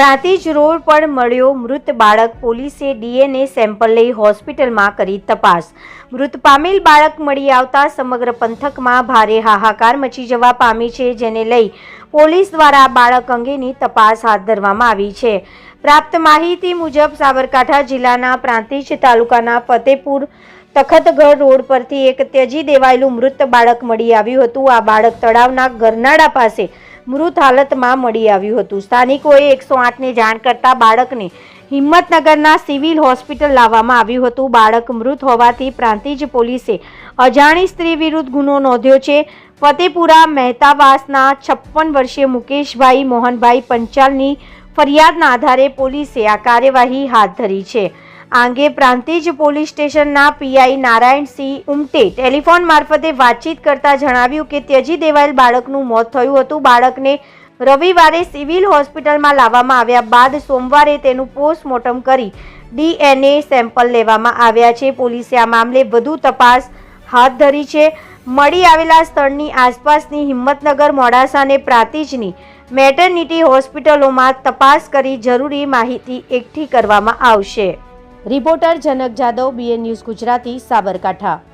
Prantij road પર મળ્યો મૃત બાળક. પોલીસે ડીએનએ સેમ્પલ લઈ હોસ્પિટલમાં કરી તપાસ. મૃત પામેલ બાળક મળી આવતા સમગ્ર પંથકમાં ભારે હાહાકાર મચી જવા પામી છે, જેને લઈ પોલીસ દ્વારા બાળક અંગેની તપાસ હાથ ધરવામાં આવી છે. પ્રાપ્ત માહિતી મુજબ સાબરકાંઠા જિલ્લાના પ્રાંતિજ તાલુકાના ફતેપુર તખતગઢ રોડ પરથી એક ત્યજી દેવાયેલું મૃત બાળક મળી આવ્યું હતું. આ બાળક તળાવના ગરનાળા પાસે મૃત હાલતમાં મળી આવ્યું હતું. સ્થાનિકોએ 108ને જાણ કરતા બાળકને હિંમતનગરના સિવિલ હોસ્પિટલ લાવવામાં આવ્યું હતું. બાળક મૃત હોવાથી પ્રાંતિજ પોલીસે અજાણી સ્ત્રી વિરુદ્ધ ગુનો નોંધ્યો છે. ફતેપુરા મહેતાવાસના 56 વર્ષીય મુકેશભાઈ મોહનભાઈ પંચાલની ફરિયાદના આધારે પોલીસે આ કાર્યવાહી હાથ ધરી છે. આ અંગે પ્રાંતિજ પોલીસ સ્ટેશનના પીઆઈ નારાયણસિંહ ઉમટે ટેલિફોન મારફતે વાતચીત કરતા જણાવ્યું કે ત્યજી દેવાયેલ બાળકનું મોત થયું હતું. બાળકને રવિવારે સિવિલ હોસ્પિટલમાં લાવવામાં આવ્યા બાદ સોમવારે તેનું પોસ્ટમોર્ટમ કરી ડીએનએ સેમ્પલ લેવામાં આવ્યા છે. પોલીસે આ મામલે વધુ તપાસ હાથ ધરી છે. મળી આવેલા સ્થળની આસપાસની હિંમતનગર, મોડાસા અને પ્રાંતિજની મેટર્નિટી હોસ્પિટલોમાં તપાસ કરી જરૂરી માહિતી એકઠી કરવામાં આવશે. રિપોર્ટર જનક જાદવ, બીએન ન્યૂઝ ગુજરાતી, સાબરકાંઠા.